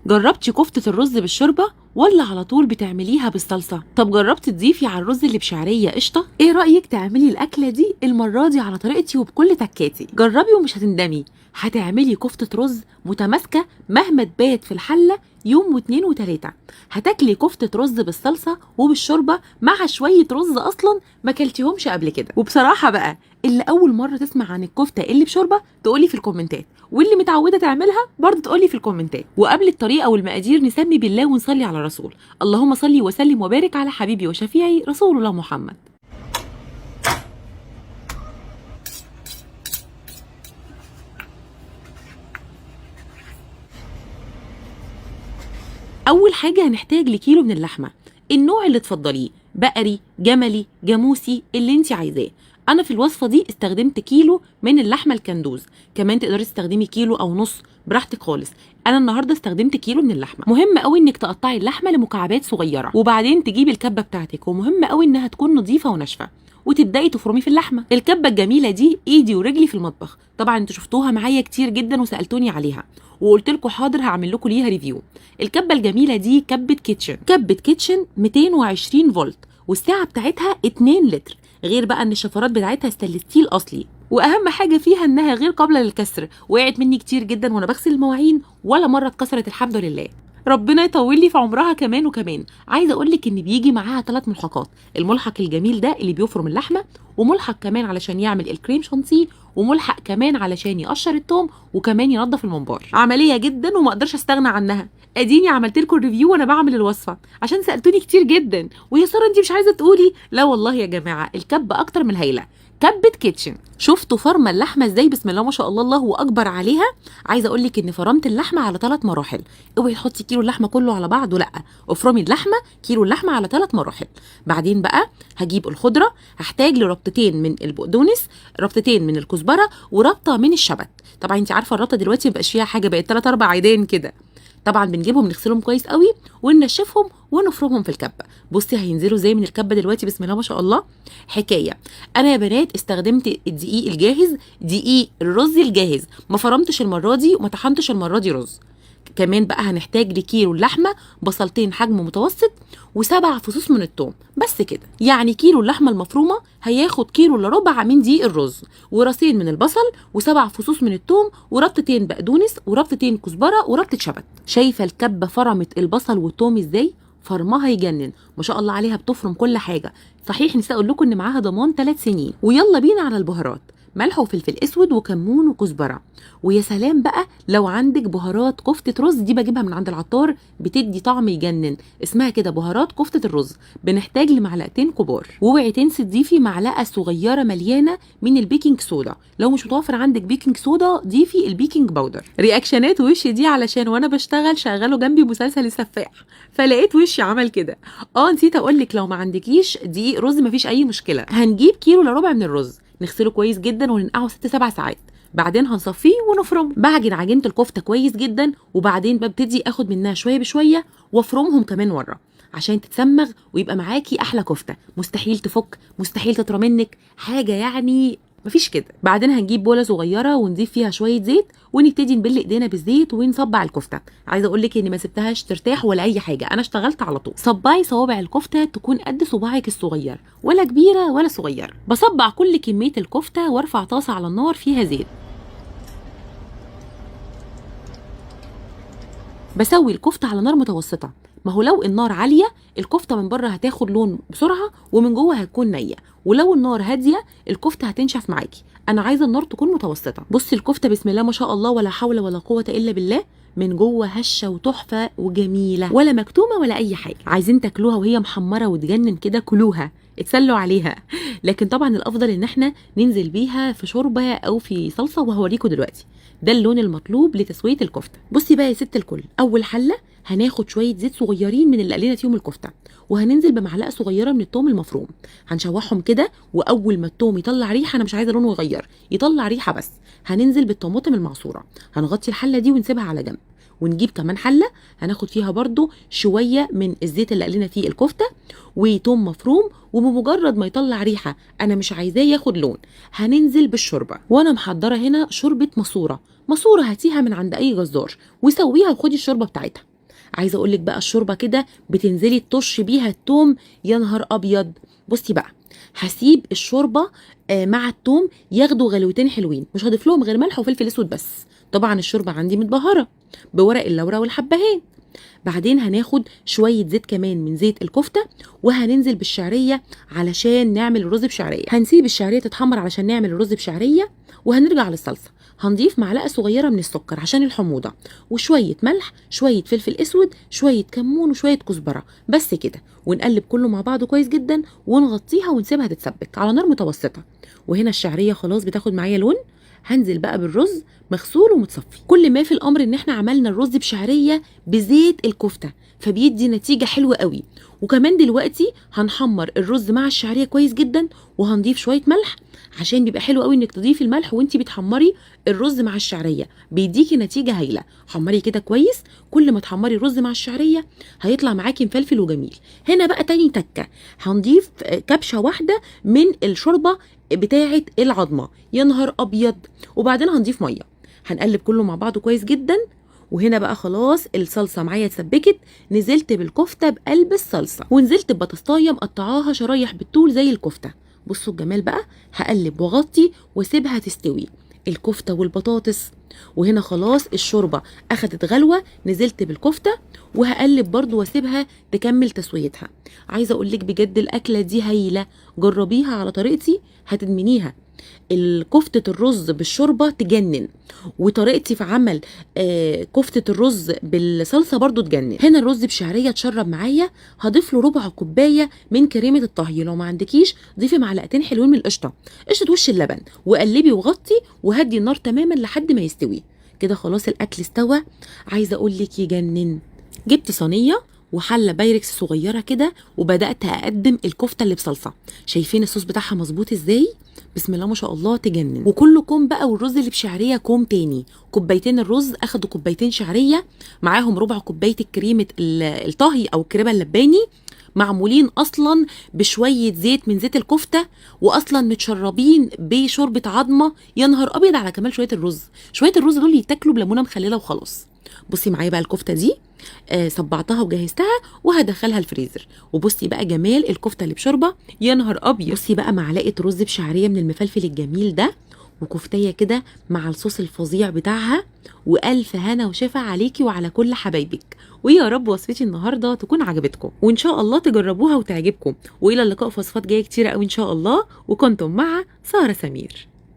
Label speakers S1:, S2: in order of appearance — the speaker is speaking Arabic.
S1: جربتي كفتة الرز بالشوربة ولا على طول بتعمليها بالصلصة؟ طب جربتي تضيفي على الرز اللي بشعرية قشطة؟ ايه رأيك تعملي الأكلة دي المرة دي على طريقتي وبكل تكاتي؟ جربي ومش هتندمي، هتعملي كفتة رز متماسكة مهما تبات في الحلة يوم واتنين وتلاتة. هتاكلي كفتة رز بالصلصة وبالشوربة مع شوية رز أصلا ما كلتيهمش قبل كده. وبصراحة بقى اللي أول مرة تسمع عن الكفتة اللي بشوربة تقولي في الكومنتات، واللي متعودة تعملها برضه تقولي في الكومنتات. وقبل الطريقة والمقادير نسمي بالله ونصلي على الرسول. اللهم صلي وسلم وبارك على حبيبي وشفيعي رسول الله محمد. اول حاجه هنحتاج لكيلو من اللحمه، النوع اللي تفضليه، بقري، جملي، جاموسي، اللي انت عايزاه. انا في الوصفه دي استخدمت كيلو من اللحمه الكندوز، كمان تقدري تستخدمي كيلو او نص براحتك خالص. انا النهارده استخدمت كيلو من اللحمه. مهم قوي انك تقطعي اللحمه لمكعبات صغيره، وبعدين تجيبي الكبه بتاعتك، ومهم قوي انها تكون نظيفه وناشفه، وتبداي تفرمي في اللحمه. الكبه الجميله دي ايدي ورجلي في المطبخ، طبعا انتوا شفتوها معايا كتير جدا وسالتوني عليها وقلت لكم حاضر هعمل لكم ليها ريفيو. الكبه الجميله دي كبه كيتشن 220 فولت، والسعه بتاعتها 2 لتر، غير بقى ان الشفرات بتاعتها ستانلس ستيل اصلي. واهم حاجه فيها انها غير قابله للكسر، وقعت مني كتير جدا وانا بغسل المواعين ولا مره اتكسرت الحمد لله. ربنا يطول لي في عمرها كمان وكمان. عايزه اقول لك ان بيجي معاها 3 ملحقات، الملحق الجميل ده اللي بيفرم اللحمه، وملحق كمان علشان يعمل الكريم شانتيه، وملحق كمان علشان يقشر التوم، وكمان ينظف الممبار. عمليه جدا وما اقدرش استغنى عنها. اديني عملت لكم الريفيو وانا بعمل الوصفه عشان سالتوني كتير جدا، ويا ساره انت مش عايزه تقولي؟ لا والله يا جماعه الكبه اكتر من هايله. كبه كيتشن. شفتوا فرمه اللحمه ازاي؟ بسم الله ما شاء الله، الله اكبر عليها. عايزه اقول لك ان فرمت اللحمه على 3 مراحل. اوعي تحطي كيلو اللحمه كله على بعضه، لا، افرمي اللحمه كيلو اللحمه على 3 مراحل. بعدين بقى هجيب الخضره، هحتاج لربطتين من البقدونس، ربطتين من الكزبره، وربطه من الشبت. طبعا انت عارفه الربطه دلوقتي مبقاش فيها حاجه، بقت 3 4 عيدان كده. طبعا بنجيبهم نغسلهم كويس قوي وننشفهم ونفرمهم في الكبه. بصي هينزلوا زي من الكبه دلوقتي بسم الله ما شاء الله، حكايه. انا يا بنات استخدمت الدقيق الجاهز، دقيق الرز الجاهز، ما فرمتش المره دي وما طحنتش المره دي رز. كمان بقى هنحتاج لكيلو اللحمه بصلتين حجم متوسط و7 فصوص من الثوم، بس كده. يعني كيلو اللحمه المفرومه هياخد كيلو الا ربع من دقيق الرز، وراسين من البصل، و7 فصوص من الثوم، وربطتين بقدونس، وربطتين كزبره، وربطه شبت. شايفه الكبه فرمت البصل والثوم ازاي؟ فرمها يجنن ما شاء الله عليها، بتفرم كل حاجه. صحيح نسيت اقول لكم ان معاها ضمان 3 سنين. ويلا بينا على البهارات، ملح وفلفل اسود وكمون وكزبره. ويا سلام بقى لو عندك بهارات كفته رز، دي بجيبها من عند العطار بتدي طعم يجنن، اسمها كده بهارات كفته الرز. بنحتاج لمعلقتين كبار، واوعي تنسي تضيفي معلقه صغيره مليانه من البيكنج صودا. لو مش متوفر عندك بيكنج صودا ضيفي البيكنج باودر. رياكشنات وشي دي علشان وانا بشتغل شغله جنبي مسلسل السفاح، فلقيت وشي عمل كده. نسيت اقول لك لو ما عندكيش دقيق رز مفيش اي مشكله. هنجيب كيلو الا ربع من الرز، نغسله كويس جدا وننقعه 6 7 ساعات، بعدين هنصفيه ونفرمه. بعجن عجينه الكفته كويس جدا، وبعدين ببتدي اخد منها شويه بشويه وافرمهم كمان مره عشان تتسمغ ويبقى معاكي احلى كفته. مستحيل تفك، مستحيل تطرى منك حاجه، يعني مفيش كده. بعدين هنجيب بوله صغيره ونضيف فيها شويه زيت، ونبتدي نبل ايدينا بالزيت ونصبع الكفته. عايزه اقول لك اني ما سبتهاش ترتاح ولا اي حاجه، انا اشتغلت على طول. صبعي صوابع الكفته تكون قد صباعك الصغير، ولا كبيره ولا صغيره. بصبع كل كميه الكفته وارفع طاسه على النار فيها زيت. بسوي الكفته على نار متوسطه، ما هو لو النار عاليه الكفته من بره هتاخد لون بسرعه ومن جوه هتكون نيه، ولو النار هاديه الكفته هتنشف معاكي. انا عايزه النار تكون متوسطه. بصي الكفته بسم الله ما شاء الله، ولا حول ولا قوه الا بالله، من جوه هشه وتحفه وجميله، ولا مكتومه ولا اي حاجه. عايزين تاكلوها وهي محمره وتجنن كده، كلوها اتسلوا عليها. لكن طبعا الافضل ان احنا ننزل بيها في شوربه او في صلصه، وهوريكم دلوقتي ده اللون المطلوب لتسويه الكفته. بصي بقى يا ست الكل، اول حله هناخد شويه زيت صغيرين من اللي قلينا فيهم الكفته، وهننزل بمعلقه صغيره من الثوم المفروم، هنشوحهم كده. واول ما الثوم يطلع ريحه، انا مش عايزه لونه يغير، يطلع ريحه بس، هننزل بالطماطم المعصوره. هنغطي الحله دي ونسيبها على جنب، ونجيب كمان حله هناخد فيها برضو شويه من الزيت اللي قلينا فيه الكفته وتوم مفروم. وبمجرد ما يطلع ريحه، انا مش عايزاه ياخد لون، هننزل بالشوربه. وانا محضره هنا شوربه ماسوره. ماسوره هاتيها من عند اي جزار وسويها وخدي الشوربه بتاعتها. عايزه اقول لك بقى الشوربه كده بتنزلي تطش بيها التوم، يا نهار ابيض. بصي بقى، هسيب الشوربه مع التوم ياخدوا غلوتين حلوين، مش هضيف لهم غير ملح وفلفل اسود بس. طبعا الشوربه عندي متبهره بورق اللورة والحبهان. بعدين هناخد شويه زيت كمان من زيت الكفته، وهننزل بالشعريه علشان نعمل الرز بشعريه. هنسيب الشعريه تتحمر علشان نعمل الرز بشعريه، وهنرجع للصلصه. هنضيف معلقه صغيره من السكر عشان الحموضه، وشويه ملح، شويه فلفل اسود، شويه كمون، وشويه كزبره، بس كده. ونقلب كله مع بعضه كويس جدا، ونغطيها ونسيبها تتسبك على نار متوسطه. وهنا الشعريه خلاص بتاخد معايا لون. هنزل بقى بالرز مغسول ومتصفي. كل ما في الامر ان احنا عملنا الرز بشعريه بزيت الكفته، فبيدي نتيجه حلوه قوي. وكمان دلوقتي هنحمر الرز مع الشعريه كويس جدا، وهنضيف شويه ملح عشان بيبقى حلو قوي انك تضيفي الملح وانتي بتحمري الرز مع الشعريه، بيديكي نتيجه هايله. حمري كده كويس، كل ما تحمري الرز مع الشعريه هيطلع معاكي مفلفل وجميل. هنا بقى تاني تكه، هنضيف كبشه واحده من الشوربه بتاعه العظمه، يا نهار ابيض. وبعدين هنضيف ميه، هنقلب كله مع بعضه كويس جدا. وهنا بقى خلاص الصلصه معايا اتسبكت. نزلت بالكفته بقلب الصلصه، ونزلت ببطاطايه مقطعاها شرايح بالطول زي الكفته. بصوا الجمال بقى، هقلب واغطي واسيبها تستوي الكفته والبطاطس. وهنا خلاص الشوربه اخدت غلوه، نزلت بالكفته وهقلب برضو واسيبها تكمل تسويتها. عايزه اقول لك بجد الاكله دي هايله، جربيها على طريقتي هتدمنيها. الكفتة الرز بالشوربة تجنن، وطريقتي في عمل كفتة الرز بالصلصة برضو تجنن. هنا الرز بشعرية اتشرب معايا، هضيف له ربع كوباية من كريمة الطهي. لو ما عندكيش ضيفي معلقتين حلوين من القشطة، قشطة وش اللبن، وقلبي وغطي وهدي النار تماما لحد ما يستوي. كده خلاص الاكل استوى. عايزة اقول لك يجنن. جبت صينية وحله بايركس صغيره كده، وبدات اقدم الكفته اللي بصلصه. شايفين الصوص بتاعها مظبوط ازاي؟ بسم الله ما شاء الله تجنن. وكله كوم بقى، والرز اللي بشعريه كوم تاني. كوبايتين الرز اخدوا كوبايتين شعريه، معاهم ربع كوبايه الكريمه الطهي او الكريمه اللباني، معمولين اصلا بشويه زيت من زيت الكفته، واصلا متشربين بشوربه عظمه. يا نهار ابيض على كمال شويه الرز. شويه الرز دول يتاكلوا بليمونه مخلله وخلاص. بصي معايا بقى الكفته دي، صبعتها وجهزتها وهدخلها الفريزر. وبصي بقى جمال الكفته اللي بشوربه، يا نهار ابيض. بصي بقى معلقه رز بشعريه من المفلفل الجميل ده، وكفتيه كده مع الصوص الفظيع بتاعها. والف هنا وشفا عليكي وعلى كل حبايبك. ويا رب وصفتي النهارده تكون عجبتكم، وان شاء الله تجربوها وتعجبكم. والى اللقاء في وصفات جايه كتيره قوي ان شاء الله. وكنتم مع ساره سمير.